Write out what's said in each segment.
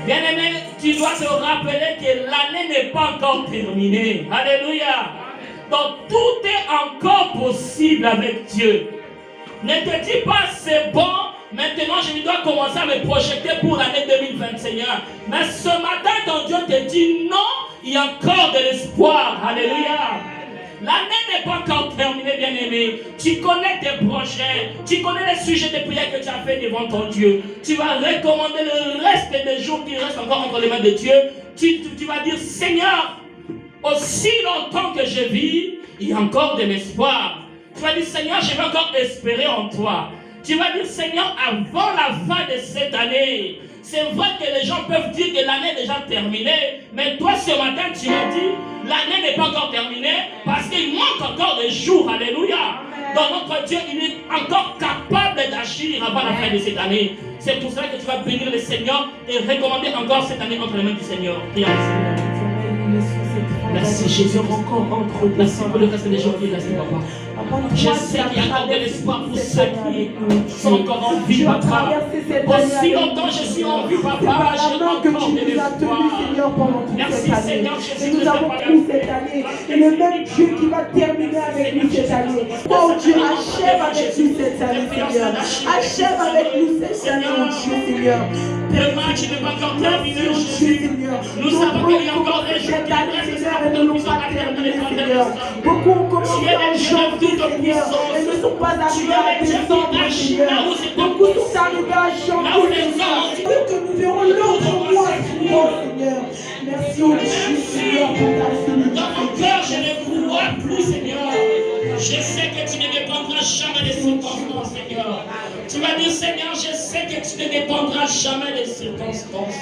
Bien-aimé, tu dois te rappeler que l'année n'est pas encore terminée. Alléluia. Donc tout est encore possible avec Dieu. Ne te dis pas c'est bon, maintenant je dois commencer à me projeter pour l'année 2021. Mais ce matin, ton Dieu te dit non, il y a encore de l'espoir. Alléluia. L'année n'est pas encore terminée, bien-aimé. Tu connais tes projets, tu connais les sujets de prière que tu as fait devant ton Dieu. Tu vas recommander le reste des jours qui restent encore entre les mains de Dieu. Tu vas dire, Seigneur, aussi longtemps que je vis, il y a encore de l'espoir. Tu vas dire, Seigneur, je vais encore espérer en toi. Tu vas dire, Seigneur, avant la fin de cette année, c'est vrai que les gens peuvent dire que l'année est déjà terminée, mais toi ce matin tu m'as dit, l'année n'est pas encore terminée parce qu'il manque encore des jours, alléluia. Donc notre Dieu, il est encore capable d'agir avant la fin de cette année. C'est pour cela que tu vas bénir le Seigneur et recommander encore cette année entre les mains du Seigneur. Prions le Seigneur. Merci Jésus, encore entre. Merci pour le reste des jours qui restent, papa. Je sais qu'il y a encore de l'espoir pour ceux qui sont encore en vie, papa. Aussi longtemps je suis en vie, papa, j'ai encore de l'espoir. Merci Seigneur Jésus. Nous avons pris cette année. Et le même Dieu qui va terminer avec nous cette année. Oh Dieu, achève avec nous cette année, Seigneur. Achève avec nous cette année, mon Dieu, Seigneur. Le match n'est pas encore terminé, Jésus. Nous savons qu'il y a encore des jours qui restent et ne l'ont pas terminé, Seigneur. Beaucoup ont commencé en janvier, Seigneur, et ne sont pas arrivés à décembre, Seigneur. Beaucoup sont arrivés à janvier, Seigneur. Que nous verrons l'autre mois, Seigneur. Merci au Dieu, Seigneur, pour ta fidélité. Dans mon cœur, je ne crois plus, Seigneur. Je sais que tu ne dépendras jamais des circonstances, Seigneur. Tu vas dire, Seigneur, je sais que tu ne dépendras jamais des circonstances.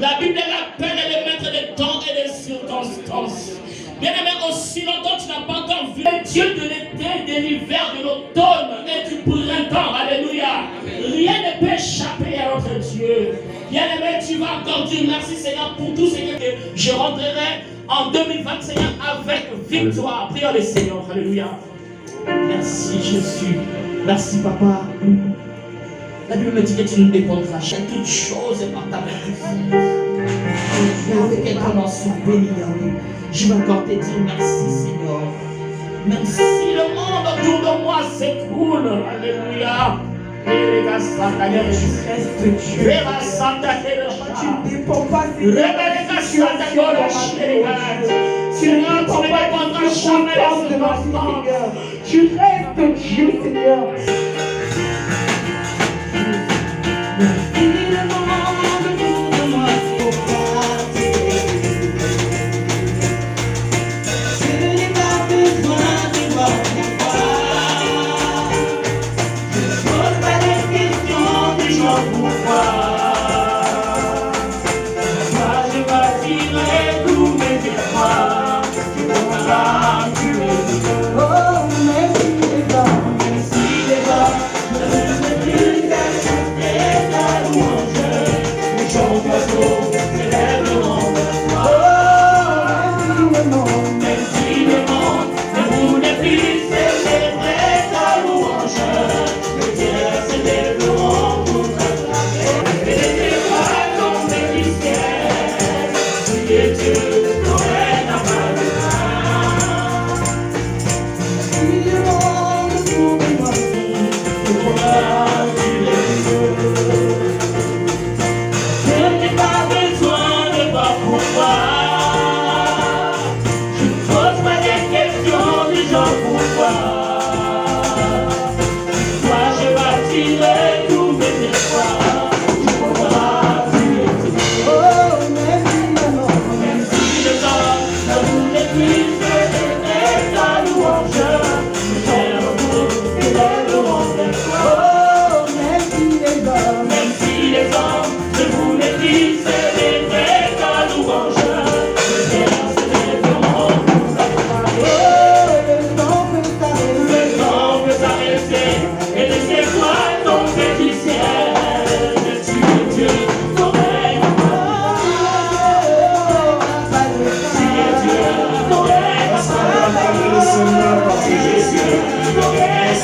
La Bible l'appelle le maître des temps et des circonstances. Bien-aimé, aussi longtemps tu n'as pas encore vu le Dieu de l'été, de l'hiver, de l'automne et du printemps. Alléluia. Rien ne peut échapper à notre Dieu. Bien-aimé, tu vas encore dire merci Seigneur pour tout ce que je rentrerai en 2021 avec victoire. Prions le Seigneur. Alléluia. Merci Jésus. Merci Papa. La Bible me dit que tu nous dépendras chaque toute chose par ta bénédiction. Avec ton nom soit béni. Je vais encore te dire merci Seigneur. Même si le monde autour de moi s'écroule. Alléluia. Tu ne dépends pas de ma Seigneur. Tu restes Dieu, Seigneur. Merci,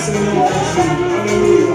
Seigneur Jésus.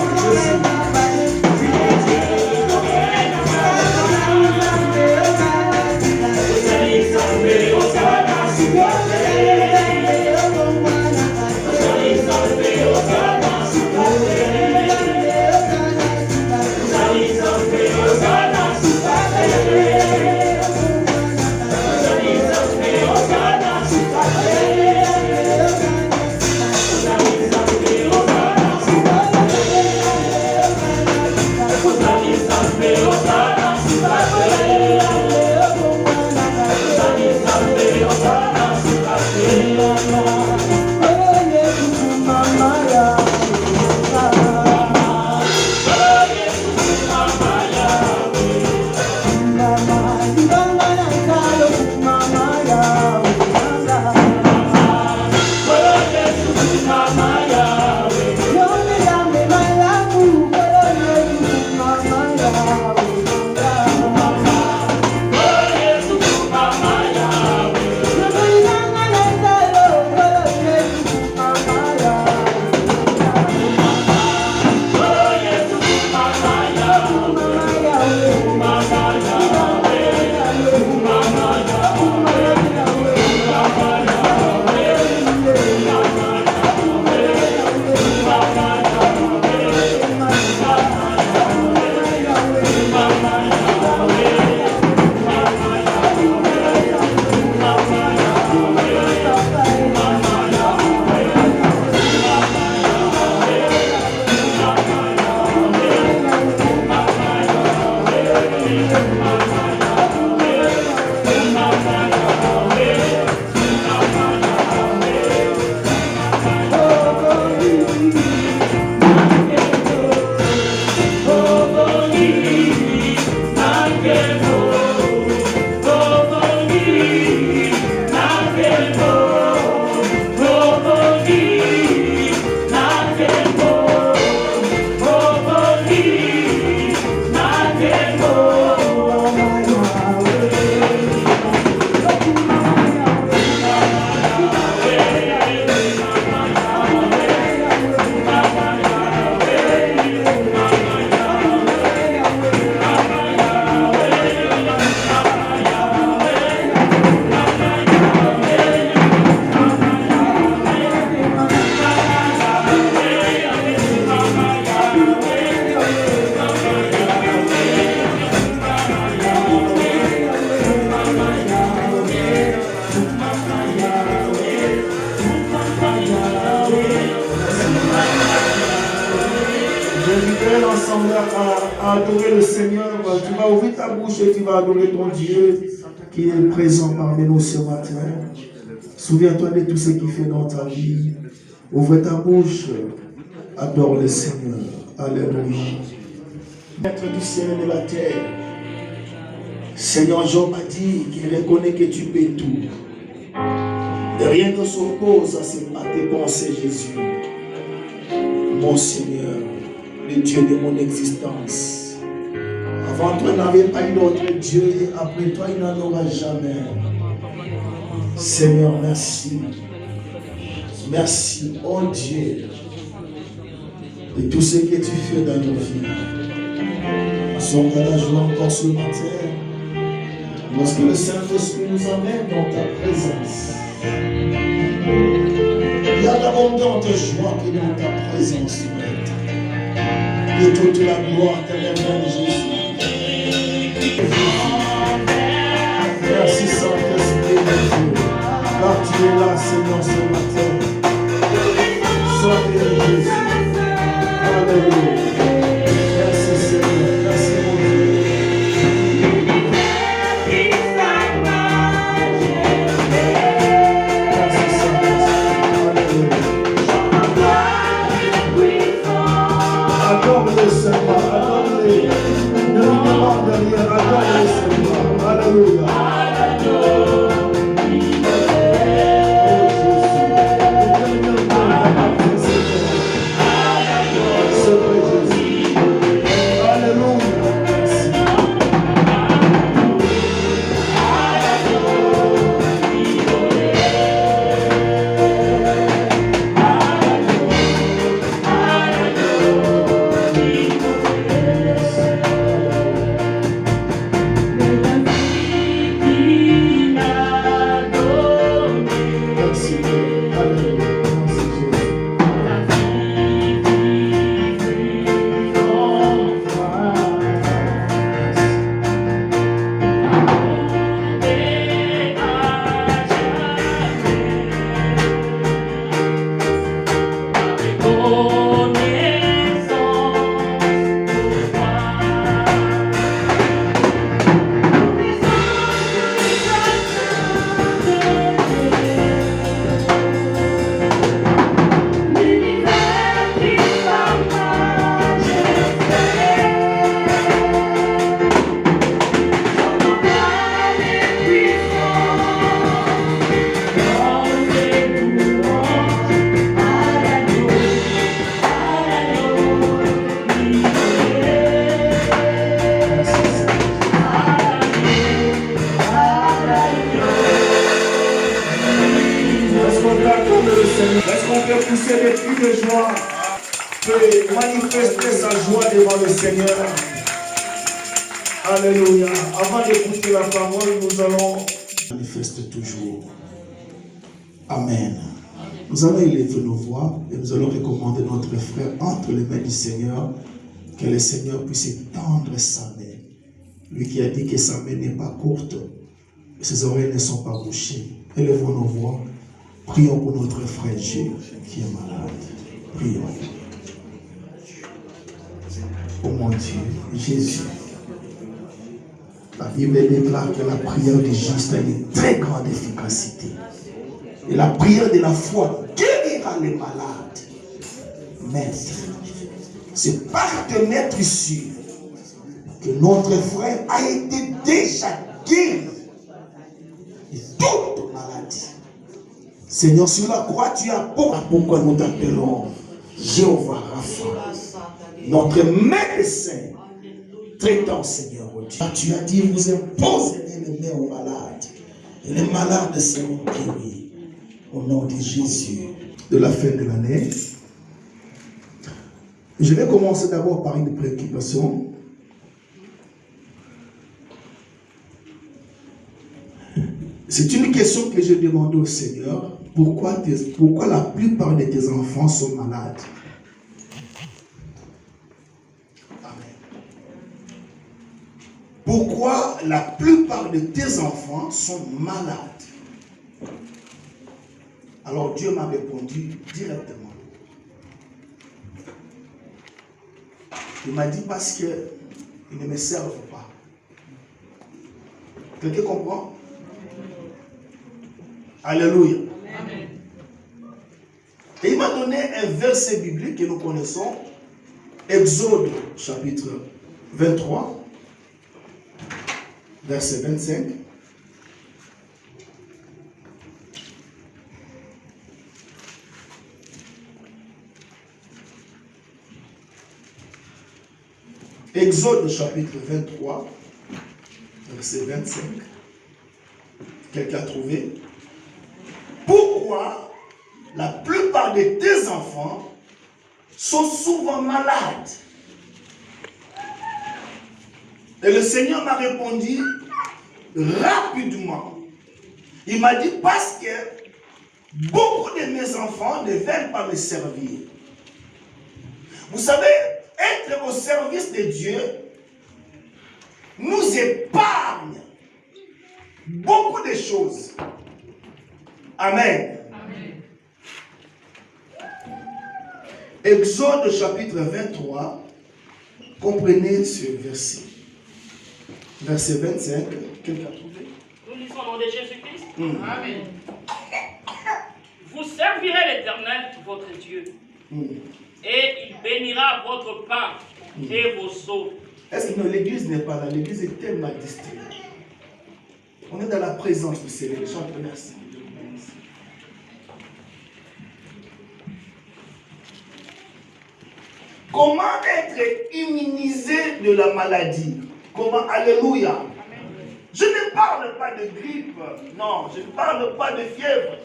À adorer le Seigneur, tu vas ouvrir ta bouche et tu vas adorer ton Dieu qui est présent parmi nous ce matin. Souviens-toi de tout ce qu'il fait dans ta vie. Ouvre ta bouche, adore le Seigneur. Alléluia. Maître du ciel et de la terre, Seigneur, Job a dit qu'il reconnaît que tu peux tout. Et rien ne s'oppose à tes pensées, Jésus. Mon Seigneur, le Dieu de mon existence. Avant toi, il n'y avait pas eu d'autre Dieu et après toi, il n'en aura jamais. Seigneur, merci. Merci, oh Dieu, de tout ce que tu fais dans nos vies. Nous sommes dans la joie encore ce matin, lorsque le Saint-Esprit nous amène dans ta présence. Il y a d'abondantes joies qui dans ta présence, Maître. Et toute la gloire t'éternelle, Jésus. Merci, Saint-Esprit de Dieu. Car tu es là, Seigneur, ce matin. Sois béni, Jésus. Alléluia. Merci, Seigneur. Merci, mon Dieu. Adore-le, Seigneur, adore-le. Ne lui demande rien, adore-le, Seigneur. Alléluia. peut manifester sa joie devant le Seigneur. Alléluia. Avant d'écouter la parole, nous allons manifester toujours. Amen. Nous allons élever nos voix et nous allons recommander notre frère entre les mains du Seigneur, que le Seigneur puisse étendre sa main. Lui qui a dit que sa main n'est pas courte, et ses oreilles ne sont pas bouchées. Élevons nos voix. Prions pour notre frère Gilles qui est malade. Prions. Oh mon Dieu, Jésus. La Bible déclare que la prière du juste a une très grande efficacité. Et la prière de la foi guérira les malades. Maître, c'est par te mettre sûr que notre frère a été déjà guéri de toute maladie. Seigneur, sur la croix, tu as pourquoi nous t'appelons Jéhovah Rapha, notre médecin. Traitant, Seigneur, tu as dit, vous imposez les mains aux malades, et les malades seront guéris. Au nom de Jésus. De la fin de l'année, je vais commencer d'abord par une préoccupation. C'est une question que je demande au Seigneur. Pourquoi la plupart de tes enfants sont malades? Amen. Pourquoi la plupart de tes enfants sont malades? Alors Dieu m'a répondu directement. Il m'a dit parce qu'ils ne me servent pas. Quelqu'un comprend? Alléluia. Amen. Et il m'a donné un verset biblique que nous connaissons. Exode chapitre 23, verset 25. Exode chapitre 23, verset 25. Quelqu'un a trouvé? Pourquoi la plupart de tes enfants sont souvent malades? Et le Seigneur m'a répondu rapidement. Il m'a dit parce que beaucoup de mes enfants ne veulent pas me servir. Vous savez, être au service de Dieu nous épargne beaucoup de choses. Amen. Amen. Exode chapitre 23, comprenez ce verset. Verset 25, quelqu'un a trouvé? Nous lisons au nom de Jésus-Christ. Amen. Vous servirez l'Éternel, votre Dieu. Et il bénira votre pain et vos seaux. Est-ce que l'église n'est pas là? L'église est tellement distraite. On est dans la présence du Seigneur. Chante, merci. Comment être immunisé de la maladie? Comment? Alléluia. Je ne parle pas de grippe. Non, je ne parle pas de fièvre.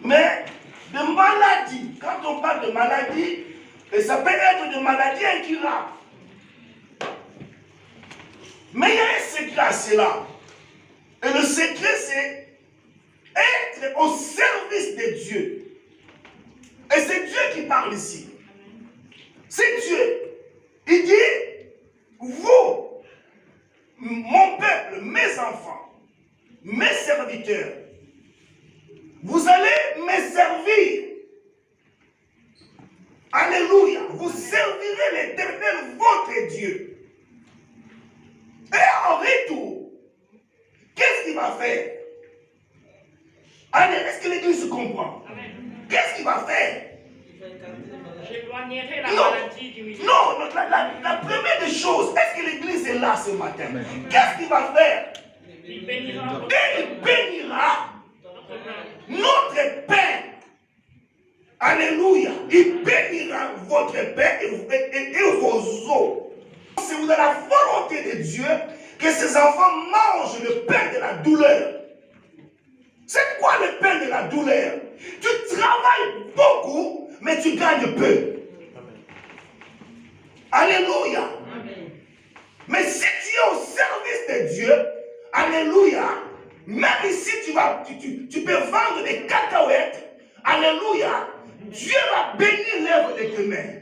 Mais de maladie. Quand on parle de maladie, et ça peut être de maladie incurable. Mais il y a un secret à cela. Et le secret, c'est être au service de Dieu. Et c'est Dieu qui parle ici. C'est Dieu. Il dit, vous, mon peuple, mes enfants, mes serviteurs, vous allez me servir. Alléluia. Vous servirez l'Éternel, votre Dieu. Et en retour, qu'est-ce qu'il va faire? Allez, est-ce que l'Église comprend? Qu'est-ce qu'il va faire? J'éloignerai la maladie du milieu. Non, la première des choses, est-ce que l'Église est là ce matin? Qu'est-ce qu'il va faire? Il bénira. Et il bénira notre Père. Alléluia. Il bénira votre Père et vos os. C'est vous dans la volonté de Dieu que ces enfants mangent le pain de la douleur. C'est quoi le pain de la douleur? Tu travailles beaucoup, mais tu gagnes peu. tu peux vendre des cacahuètes, alléluia, Dieu va bénir l'œuvre de tes mains.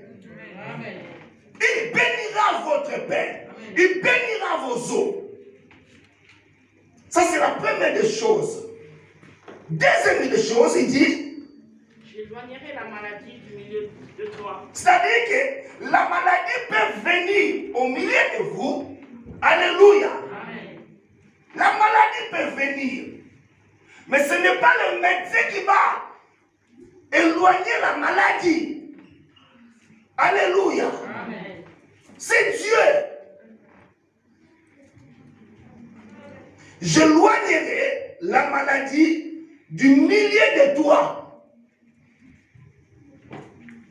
Il bénira votre pain. Il bénira vos os. Ça, c'est la première des choses. Deuxième des choses, il dit, j'éloignerai la maladie du milieu de toi. C'est-à-dire que la maladie peut venir au milieu de vous. Alléluia. Amen. La maladie peut venir. Mais ce n'est pas le médecin qui va éloigner la maladie. Alléluia. Amen. C'est Dieu. J'éloignerai la maladie du milieu de toi.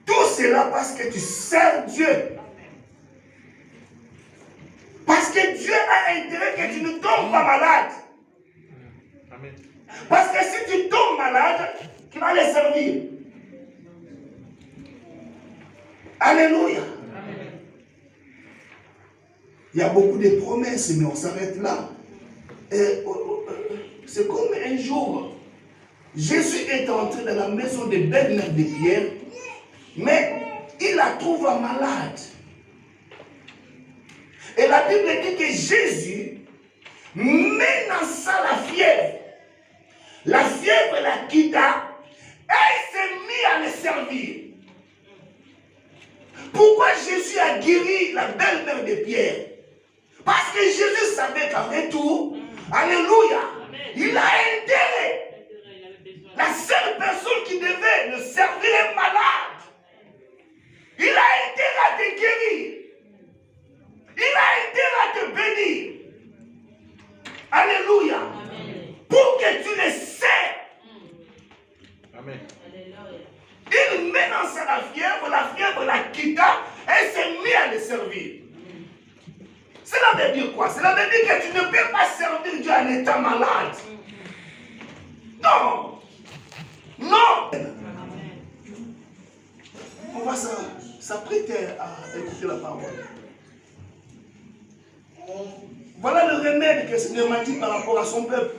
Tout cela parce que tu sers Dieu. Parce que Dieu a intérêt que tu ne tombes pas malade. Amen. Parce que si tu tombes malade, tu vas les servir. Alléluia. Il y a beaucoup de promesses, mais on s'arrête là. C'est comme un jour, Jésus est entré dans la maison de Belle-Mère de Pierre, mais il la trouva malade. Et la Bible dit que Jésus menaça la fièvre. La fièvre la quitta et il s'est mis à le servir. Pourquoi Jésus a guéri la belle-mère de Pierre? Parce que Jésus savait qu'en retour, alléluia, il a intérêt. La seule personne qui devait le servir est malade. Il a intérêt à te guérir. Il a intérêt à te bénir. Alléluia. Amen. Pour que tu le sers. Amen. Il menaça la fièvre la quitta et s'est mis à le servir. Cela veut dire quoi? Cela veut dire que tu ne peux pas servir Dieu en étant malade. Non. Non. On va s'apprêter à écouter la parole. Voilà le remède que le Seigneur m'a dit par rapport à son peuple.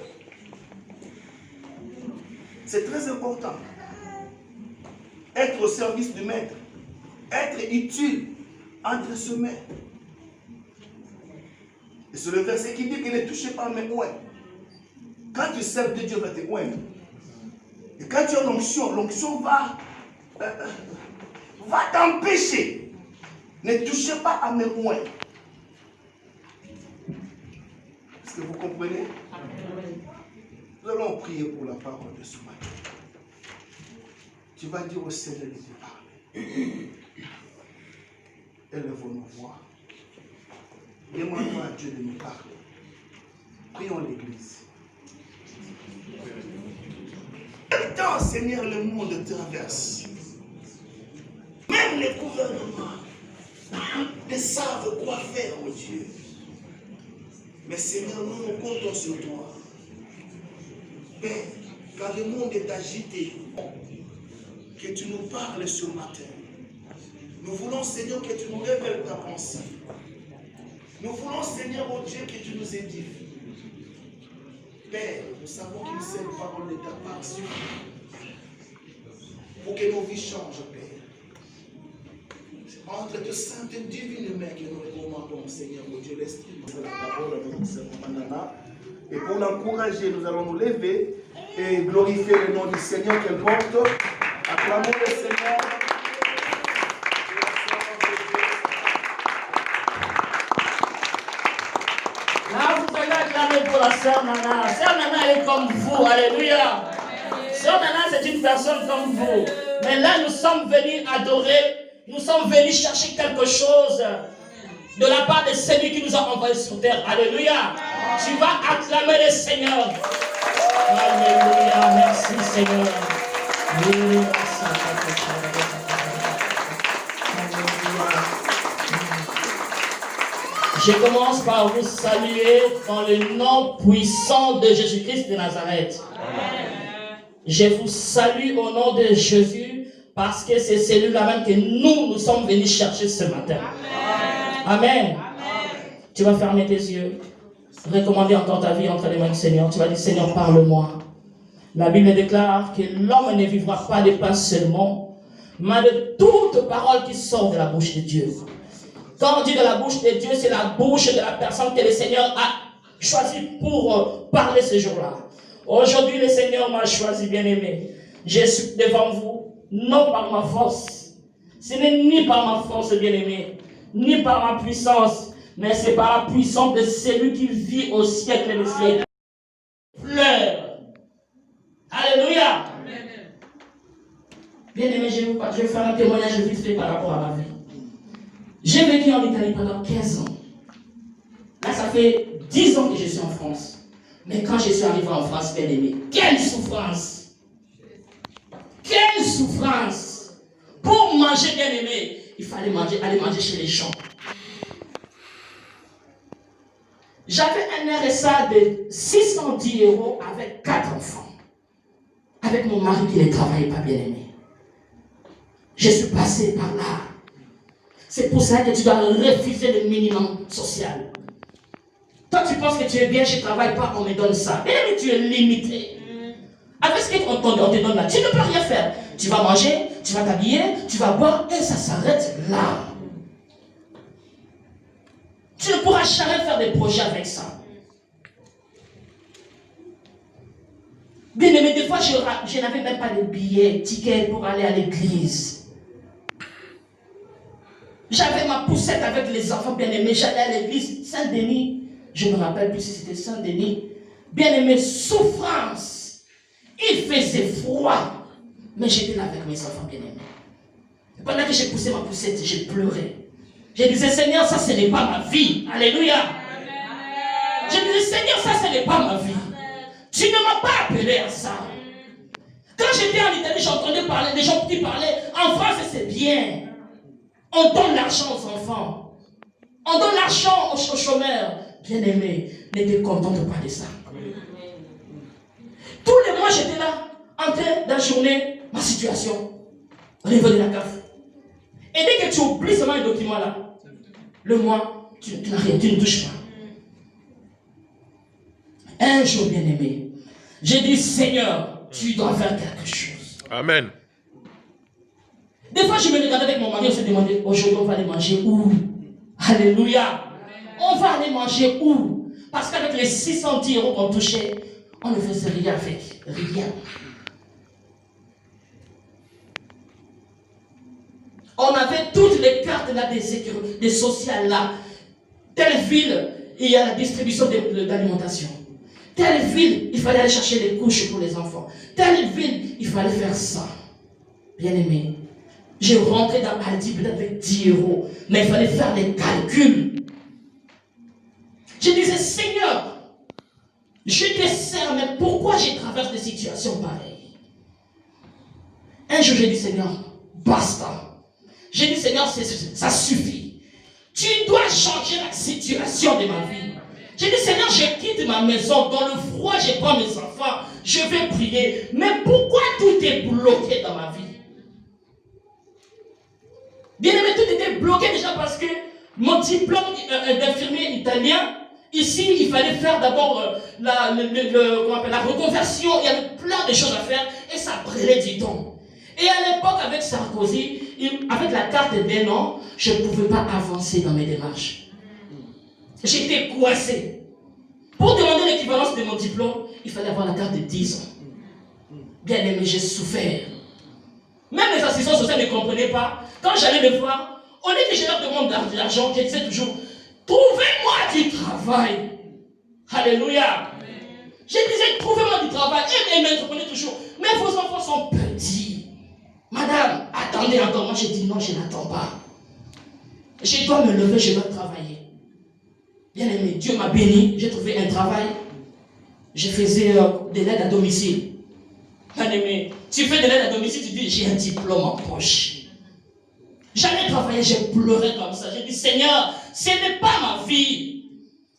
C'est très important. Être au service du maître. Être utile entre ses mains. Et c'est le verset qui dit qu'il ne touchez pas mes oins. Quand tu sers de Dieu, va te oindre. Et quand tu as l'onction, l'onction va t'empêcher. Ne touchez pas à mes oins. Est-ce que vous comprenez? Nous allons prier pour la parole de ce matin. Tu vas dire au Seigneur de te parler. Élevons nos voix. Demandons à Dieu de nous parler. Prions l'Église. Quel temps, Seigneur, le monde traverse. Même les gouvernements ne savent quoi faire, oh Dieu. Mais Seigneur, nous comptons sur toi. Père, quand le monde est agité, que tu nous parles ce matin. Nous voulons, Seigneur, que tu nous révèles ta pensée. Nous voulons, Seigneur, oh Dieu, que tu nous édifies. Père, nous savons qu'une seule parole de ta part suffit pour que nos vies changent, Père. C'est entre tes saintes et divines mains que nous recommandons, Seigneur, oh Dieu, l'Esprit. La parole de notre Seigneur Manana. Et pour l'encourager, nous allons nous lever et glorifier le nom du Seigneur qu'elle porte. Acclamons le Seigneur. Là, vous allez acclamer pour la sœur Nana. Sœur Nana est comme vous. Alléluia. Sœur Nana, c'est une personne comme vous. Mais là, nous sommes venus adorer. Nous sommes venus chercher quelque chose de la part de celui qui nous a envoyés sur terre. Alléluia. Tu vas acclamer le Seigneur. Alléluia. Merci Seigneur. Je commence par vous saluer dans le nom puissant de Jésus-Christ de Nazareth. Je vous salue au nom de Jésus parce que c'est celui-là même que nous sommes venus chercher ce matin. Amen. Tu vas fermer tes yeux. Recommander encore ta vie entre les mains du Seigneur. Tu vas dire, Seigneur, parle-moi. La Bible déclare que l'homme ne vivra pas de pain seulement, mais de toute parole qui sort de la bouche de Dieu. Quand on dit de la bouche de Dieu, c'est la bouche de la personne que le Seigneur a choisi pour parler ce jour-là. Aujourd'hui, le Seigneur m'a choisi, bien-aimé. Je suis devant vous, non par ma force. Ce n'est ni par ma force, bien-aimé, ni par ma puissance, mais c'est par la puissance de celui qui vit au siècle des siècles. Fleur. Alléluia. Bien-aimé, je vais faire un témoignage vite fait par rapport à ma vie. J'ai vécu en Italie pendant 15 ans. Là, ça fait 10 ans que je suis en France. Mais quand je suis arrivé en France, bien-aimé, quelle souffrance! Quelle souffrance! Pour manger, bien-aimé, il fallait aller manger chez les gens. J'avais un RSA de 610 € avec 4 enfants. Avec mon mari qui ne travaillait pas, bien-aimé. Je suis passé par là. C'est pour ça que tu dois refuser le minimum social. Toi, tu penses que tu es bien, je ne travaille pas, on me donne ça. Mais tu es limité. Avec ce qu'on te donne là, tu ne peux rien faire. Tu vas manger, tu vas t'habiller, tu vas boire, et ça s'arrête là. Tu ne pourras jamais faire des projets avec ça. Bien aimé, des fois, je n'avais même pas de billets, tickets pour aller à l'église. J'avais ma poussette avec les enfants bien-aimés. J'allais à l'église Saint-Denis. Je ne me rappelle plus si c'était Saint-Denis. Bien-aimé, souffrance. Il faisait froid. Mais j'étais là avec mes enfants bien-aimés. Pendant que j'ai poussé ma poussette, j'ai pleuré. Je disais, Seigneur, ça, ce n'est pas ma vie. Alléluia. Amen. Je disais, Seigneur, ça, ce n'est pas ma vie. Tu ne m'as pas appelé à ça. Quand j'étais en Italie, j'entendais parler des gens qui parlaient. En France, c'est bien. On donne l'argent aux enfants. On donne l'argent aux chômeurs. Bien-aimés, n'étais content de parler de ça. Tous les mois, j'étais là, en train d'ajourner ma situation au niveau de la CAF. Et dès que tu oublies seulement les documents là, le mois, tu n'as rien, tu ne touches pas. Un jour, bien-aimé, j'ai dit, Seigneur, tu dois faire quelque chose. Amen. Des fois, je me regardais avec mon mari, on se demandait, aujourd'hui, on va aller manger où? Alléluia. On va aller manger où? Parce qu'avec les 610 € qu'on touchait, on ne faisait rien avec. Rien. On avait toutes les cartes là des sécurités, des sociales là. Telle ville, il y a la distribution d'alimentation. Telle ville, il fallait aller chercher les couches pour les enfants. Telle ville, il fallait faire ça. Bien aimé. J'ai rentré dans Aldi peut-être avec 10 €. Mais il fallait faire les calculs. Je disais, Seigneur, je te sers, mais pourquoi je traverse des situations pareilles? Un jour, j'ai dit, Seigneur, basta. J'ai dit, Seigneur, ça suffit. Tu dois changer la situation de ma vie. J'ai dit, Seigneur, je quitte ma maison. Dans le froid, je prends mes enfants. Je vais prier. Mais pourquoi tout est bloqué dans ma vie? Bien aimé, tout était bloqué déjà parce que mon diplôme d'infirmier italien, ici, il fallait faire d'abord la reconversion. Il y avait plein de choses à faire et ça prenait du temps. Et à l'époque, avec Sarkozy, avec la carte d'1 an, je ne pouvais pas avancer dans mes démarches. J'étais coincé. Pour demander l'équivalence de mon diplôme, il fallait avoir la carte de 10 ans. Bien aimé, j'ai souffert. Même les assistants sociaux ne comprenaient pas. Quand j'allais les voir, au lieu que je leur demande de l'argent, je disais toujours, trouvez-moi du travail. Alléluia. Je disais, trouvez-moi du travail. Et ils me répondaient toujours, mais vos enfants sont petits. Madame, attendez encore. Moi, j'ai dit, non, je n'attends pas. Je dois me lever, je dois travailler. Bien aimé, Dieu m'a béni, j'ai trouvé un travail. Je faisais de l'aide à domicile. Bien aimé, tu fais de l'aide à domicile, tu dis, j'ai un diplôme en poche. J'allais travailler, j'ai pleuré comme ça. J'ai dit, Seigneur, ce n'est pas ma vie.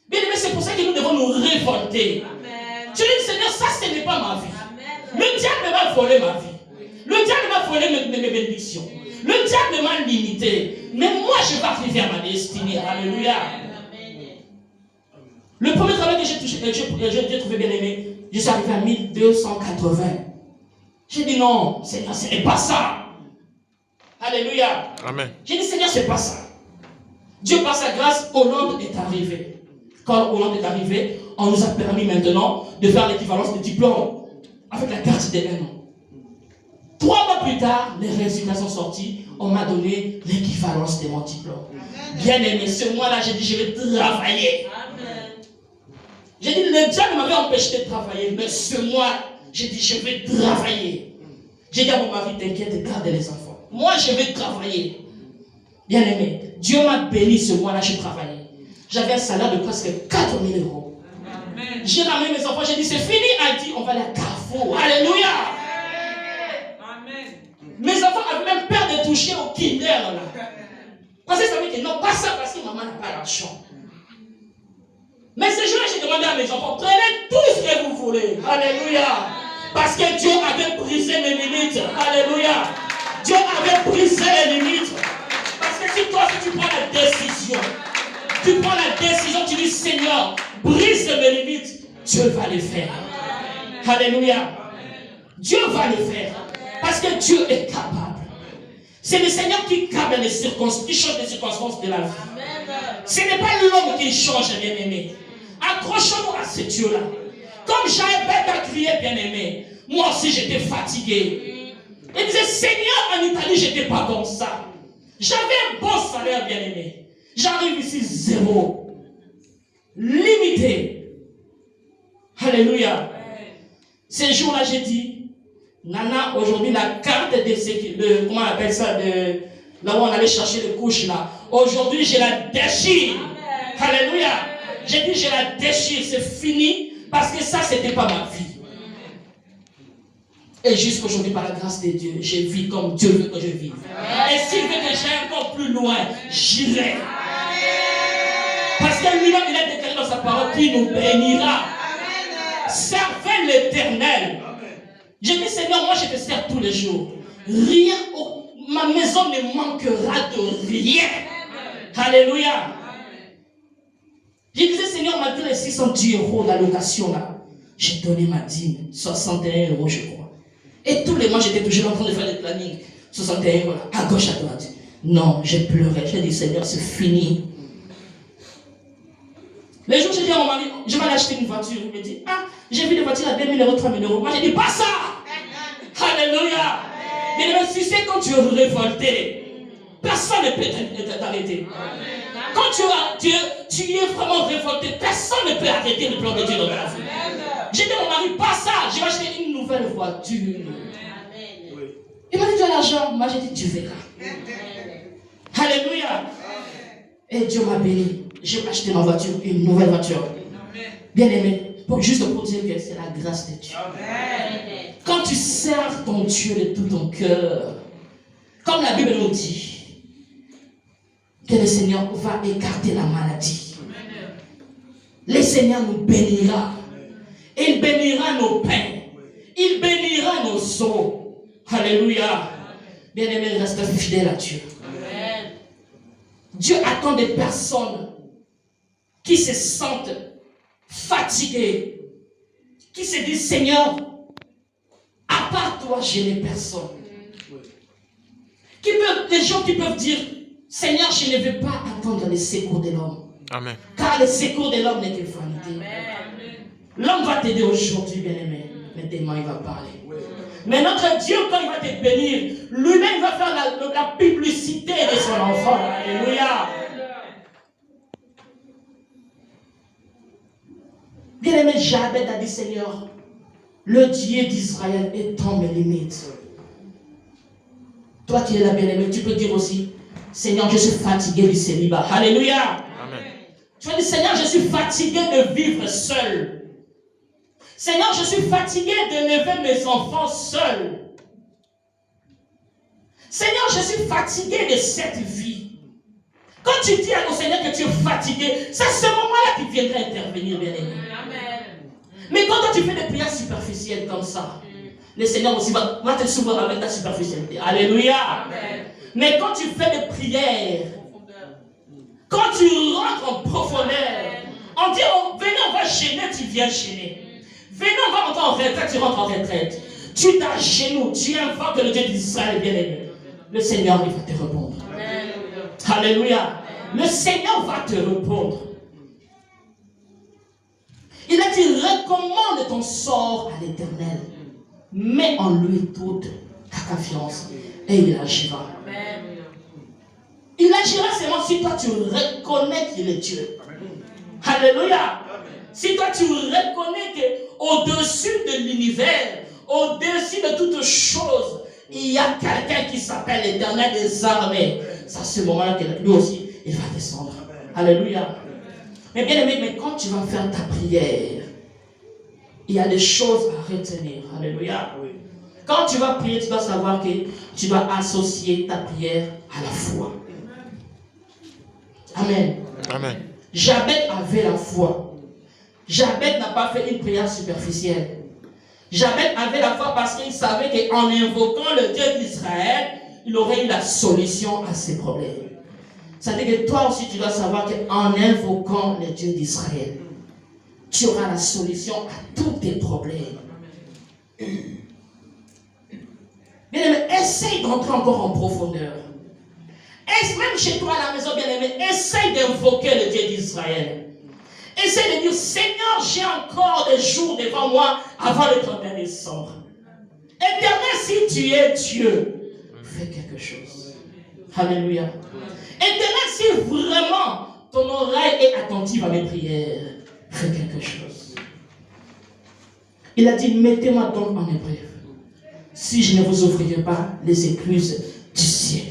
Bien aimé, c'est pour ça que nous devons nous révolter. Amen. Tu dis, Seigneur, ça, ce n'est pas ma vie. Amen. Le diable m'a volé ma vie. Le diable m'a volé mes bénédictions. Le diable m'a limité. Mais moi, je vais arriver à ma destinée. Alléluia. Le premier travail que j'ai trouvé bien aimé, Je suis arrivé à 1280. J'ai dit non, Seigneur, ce n'est pas ça. Alléluia. Amen. J'ai dit, Seigneur, ce n'est pas ça. Dieu, par sa grâce, Hollande est arrivé. Quand Hollande est arrivé, on nous a permis maintenant de faire l'équivalence de diplôme avec la carte des 1 an. 3 mois plus tard, les résultats sont sortis. On m'a donné l'équivalence de mon diplôme. Bien aimé, ce mois-là, j'ai dit, je vais travailler. J'ai dit, le diable m'avait empêché de travailler, mais ce mois, j'ai dit, je vais travailler. J'ai dit à mon mari, t'inquiète, garde les enfants. Moi, je vais travailler. Bien aimé, Dieu m'a béni ce mois-là, j'ai travaillé. J'avais un salaire de presque 4 000 euros. J'ai ramené mes enfants, j'ai dit, c'est fini. Elle dit, on va aller à Carrefour. Alléluia. Mes enfants avaient même peur de toucher au Kinder là. Parce que ça veut dire non, pas ça parce que maman n'a pas d'argent. Mais ce jour-là, j'ai demandé à mes enfants, prenez tout ce que vous voulez. Alléluia. Parce que Dieu avait brisé mes limites. Alléluia. Dieu avait brisé les limites. Parce que si toi, si tu prends la décision, tu dis Seigneur, brise mes limites, Dieu va le faire. Alléluia. Dieu va le faire. Parce que Dieu est capable. C'est le Seigneur qui câble les circonstances, qui change les circonstances de la vie. Ce n'est pas l'homme qui change, bien-aimé. Accrochons-nous à ce Dieu-là. Comme Jaëbeth a crié, bien-aimé, moi aussi j'étais fatigué. Il disait, Seigneur, en Italie, je n'étais pas comme ça. J'avais un bon salaire, bien-aimé. J'arrive ici, 0. Limité. Alléluia. Ces jours-là, j'ai dit, Nana, aujourd'hui, la carte de comment on appelle ça, de là où on allait chercher les couches là. Aujourd'hui, je la déchire. Alléluia. J'ai dit, je la déchire, c'est fini, parce que ça, c'était pas ma vie. Et jusqu'aujourd'hui, par la grâce de Dieu, je vis comme Dieu veut que je vive. Et s'il veut que j'aille encore plus loin, j'irai. Parce que lui-même, il a déclaré dans sa parole qu'il nous bénira. Servez l'Éternel. J'ai dit, Seigneur, moi je te sers tous les jours. Rien, ma maison ne manquera de rien. Alléluia. Je disais, Seigneur, malgré les 610 euros d'allocation là, j'ai donné ma dîme, 61 euros, je crois. Et tous les mois, j'étais toujours en train de faire le planning. 61 euros, à gauche, à droite. Non, j'ai pleuré. J'ai dit, Seigneur, c'est fini. Les jours, j'ai dit à mon mari, je vais aller acheter une voiture. Il me dit, ah, j'ai vu des voitures à 2 000 euros, 3 000 euros. Moi, j'ai dit, pas ça. Alléluia. Mais même si c'est quand tu es révolté, personne ne peut t'arrêter. Quand tu es vraiment révolté, personne ne peut arrêter le plan de Dieu dans ta vie. J'ai dit à mon mari, pas ça. Je vais acheter une nouvelle voiture. Il m'a dit, tu as l'argent. Moi, j'ai dit, tu verras. Alléluia. Et Dieu m'a béni. J'ai acheté ma voiture, une nouvelle voiture. Bien aimé, juste pour dire que c'est la grâce de Dieu. Quand tu sers ton Dieu de tout ton cœur, comme la Bible nous dit, que le Seigneur va écarter la maladie. Le Seigneur nous bénira. Il bénira nos pains. Il bénira nos os. Alléluia. Bien aimé, reste fidèle à Dieu. Dieu attend des personnes qui se sentent fatiguées, qui se disent, Seigneur, à part toi, je n'ai personne. Des gens qui peuvent dire, Seigneur, je ne veux pas attendre les secours de l'homme. Amen. Car le secours de l'homme n'est que vanité. L'homme va t'aider aujourd'hui, bien-aimé, mais demain il va parler. Mais notre Dieu, quand il va te bénir, lui-même va faire la publicité de son enfant. Alléluia. Bien-aimé, Jaëbeth a dit, Seigneur, le Dieu d'Israël étend mes limites. Toi qui es là, bien-aimé, tu peux dire aussi, Seigneur, je suis fatigué du célibat. Alléluia. Amen. Tu vas dire, Seigneur, je suis fatigué de vivre seul. Seigneur, je suis fatigué d'élever mes enfants seuls. Seigneur, je suis fatigué de cette vie. Quand tu dis au Seigneur que tu es fatigué, c'est à ce moment-là qu'il viendra intervenir, bien-aimé. Mais quand tu fais des prières superficielles comme ça, le Seigneur aussi va te s'ouvrir avec ta superficialité. Alléluia. Amen. Mais quand tu fais des prières, quand tu rentres en profondeur, on dit, venez, on va gêner, tu viens gêner. Venez, on va rentrer en retraite, tu rentres en retraite. Tu t'agenouilles, tu invoques le Dieu d'Israël bien-aimé. Le Seigneur, il va te répondre. Amen. Alléluia. Le Seigneur va te répondre. Il a dit, recommande ton sort à l'Éternel. Mets en lui toute ta confiance et il agira. Amen. Il agira seulement si toi tu reconnais qu'il est Dieu. Amen. Alléluia. Amen. Si toi tu reconnais qu'au-dessus de l'univers, au-dessus de toutes choses, il y a quelqu'un qui s'appelle l'Éternel des armées. C'est à ce moment-là que lui aussi, il va descendre. Alléluia. Mais bien aimé, mais quand tu vas faire ta prière, il y a des choses à retenir. Alléluia. Quand tu vas prier, tu dois savoir que tu dois associer ta prière à la foi. Amen. Amen. Jabez avait la foi. Jabez n'a pas fait une prière superficielle. Jabez avait la foi parce qu'il savait qu'en invoquant le Dieu d'Israël, il aurait eu la solution à ses problèmes. Ça veut dire que toi aussi, tu dois savoir qu'en invoquant le Dieu d'Israël, tu auras la solution à tous tes problèmes. Bien aimé, essaye d'entrer encore en profondeur. Même chez toi à la maison, bien aimé, essaye d'invoquer le Dieu d'Israël. Essaye de dire, Seigneur, j'ai encore des jours devant moi avant le 31 décembre. Éternel, si tu es Dieu, fais quelque chose. Alléluia. Éternel, si vraiment ton oreille est attentive à mes prières, fais quelque chose. Il a dit, mettez-moi donc en épreuve. Si je ne vous ouvrirai pas les écluses du ciel.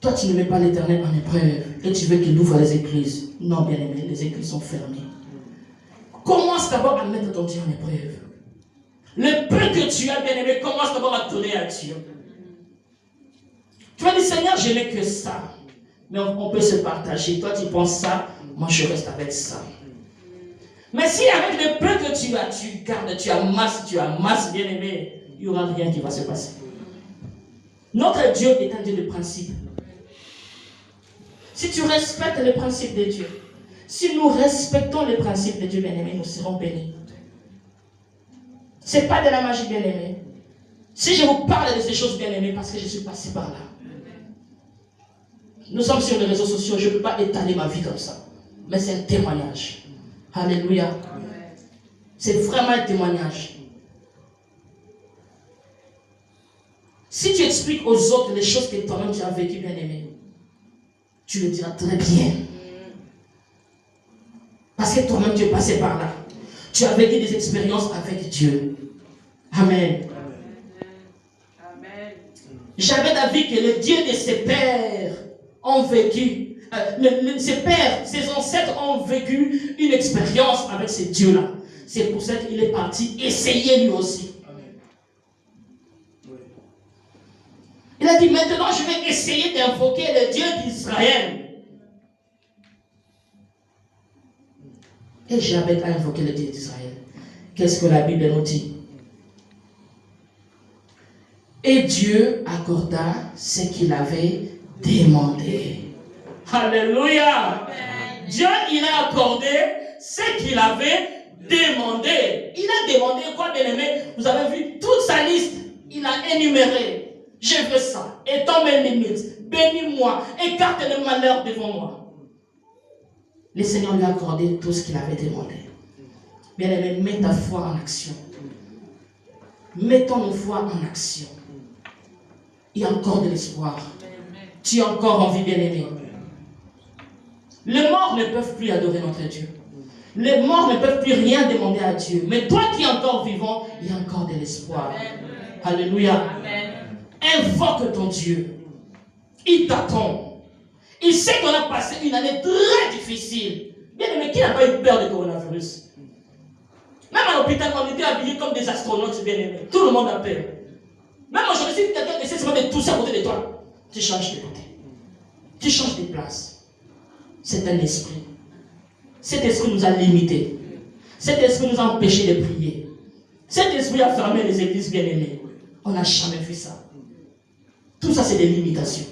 Toi, tu ne mets pas l'Éternel en épreuve et tu veux qu'il ouvre les écluses. Non, bien aimé, les écluses sont fermées. Commence d'abord à mettre ton Dieu en épreuve. Le peu que tu as, bien aimé, commence d'abord à donner à Dieu. Tu vas dire, Seigneur, je n'ai que ça. Mais on peut se partager. Toi, tu penses ça, moi, je reste avec ça. Mais si avec le peu que tu as, tu gardes, tu amasses, bien aimé, il n'y aura rien qui va se passer. Notre Dieu est un Dieu de principe. Si tu respectes les principes de Dieu, si nous respectons les principes de Dieu, bien aimé, nous serons bénis. Ce n'est pas de la magie, bien aimé. Si je vous parle de ces choses, bien aimées, parce que je suis passé par là. Nous sommes sur les réseaux sociaux, je ne peux pas étaler ma vie comme ça. Mais c'est un témoignage. Alléluia. C'est vraiment un témoignage. Si tu expliques aux autres les choses que toi-même tu as vécues, bien aimé, tu le diras très bien. Parce que toi-même tu es passé par là. Tu as vécu des expériences avec Dieu. Amen. J'avais d'avis que le Dieu de ses pères ont vécu, ses ancêtres ont vécu une expérience avec ce Dieu-là. C'est pour ça qu'il est parti essayer lui aussi. Il a dit, maintenant je vais essayer d'invoquer le Dieu d'Israël. Et j'avais à invoquer le Dieu d'Israël. Qu'est-ce que la Bible nous dit? Et Dieu accorda ce qu'il avait demandé. Alléluia. Amen. Dieu, il a accordé ce qu'il avait demandé. Il a demandé quoi, bien aimé? Vous avez vu toute sa liste. Il a énuméré. Je veux ça. Étends mes limites. Bénis-moi. Écarte le malheur devant moi. Le Seigneur lui a accordé tout ce qu'il avait demandé. Bien aimé, mets ta foi en action. Mettons nos foi en action. Il y a encore de l'espoir. Tu es encore en vie, bien-aimé. Les morts ne peuvent plus adorer notre Dieu. Les morts ne peuvent plus rien demander à Dieu. Mais toi qui es encore vivant, il y a encore de l'espoir. Alléluia. Amen. Invoque ton Dieu. Il t'attend. Il sait qu'on a passé une année très difficile. Bien-aimé, qui n'a pas eu peur du coronavirus? Même à l'hôpital, on était habillés comme des astronautes, bien-aimés. Tout le monde a peur. Même aujourd'hui, si quelqu'un essaie de tousser à côté de toi, tu changes de côté. Tu changes de place. C'est un esprit. Cet esprit nous a limités. Cet esprit nous a empêchés de prier. Cet esprit a fermé les églises bien-aimées. On n'a jamais vu ça. Tout ça, c'est des limitations.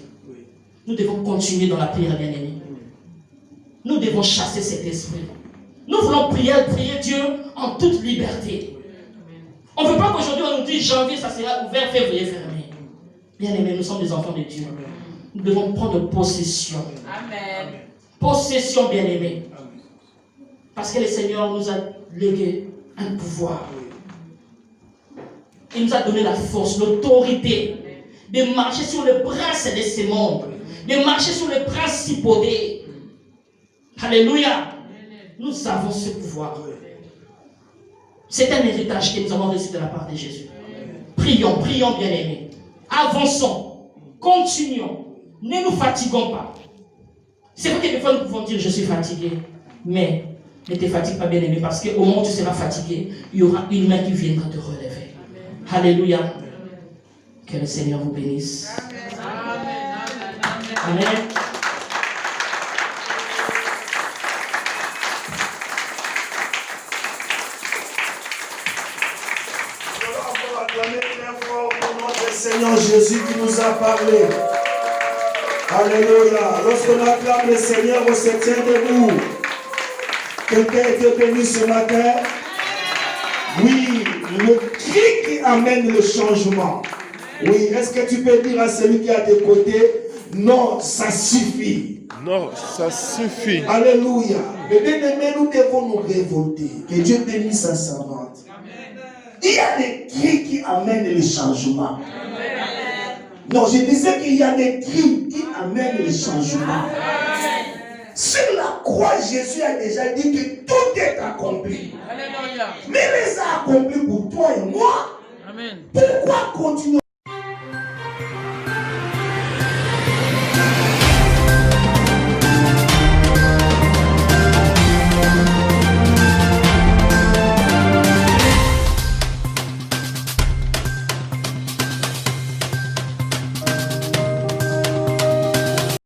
Nous devons continuer dans la prière bien-aimée. Nous devons chasser cet esprit. Nous voulons prier Dieu en toute liberté. On ne veut pas qu'aujourd'hui on nous dise janvier, ça sera ouvert, février fermé. Bien aimés, nous sommes des enfants de Dieu. Nous devons prendre possession. Amen. Possession, bien aimés. Parce que le Seigneur nous a légué un pouvoir. Il nous a donné la force, l'autorité de marcher sur le prince de ce monde, de marcher sur les principautés. Alléluia. Nous avons ce pouvoir. C'est un héritage que nous avons reçu de la part de Jésus. Prions, prions, bien aimés. Avançons, continuons, ne nous fatiguons pas. C'est vrai que des fois nous pouvons dire je suis fatigué, mais ne te fatigue pas, bien aimé, parce qu'au moment où tu seras fatigué, il y aura une main qui viendra te relever. Alléluia. Que le Seigneur vous bénisse. Amen. Seigneur Jésus qui nous a parlé. Alléluia. Lorsqu'on acclame le Seigneur, on se tient debout. Quelqu'un était béni ce matin. Oui, le cri qui amène le changement. Oui, est-ce que tu peux dire à celui qui est à tes côtés, non, ça suffit. Non, ça suffit. Alléluia. Mais bien aimés, nous devons nous révolter. Que Dieu bénisse sa servante. Il y a des cris qui amènent le changement. Non, je disais qu'il y a des cris qui amènent le changement. Sur la croix, Jésus a déjà dit que tout est accompli. Mais il les a accomplis pour toi et moi. Pourquoi continuer?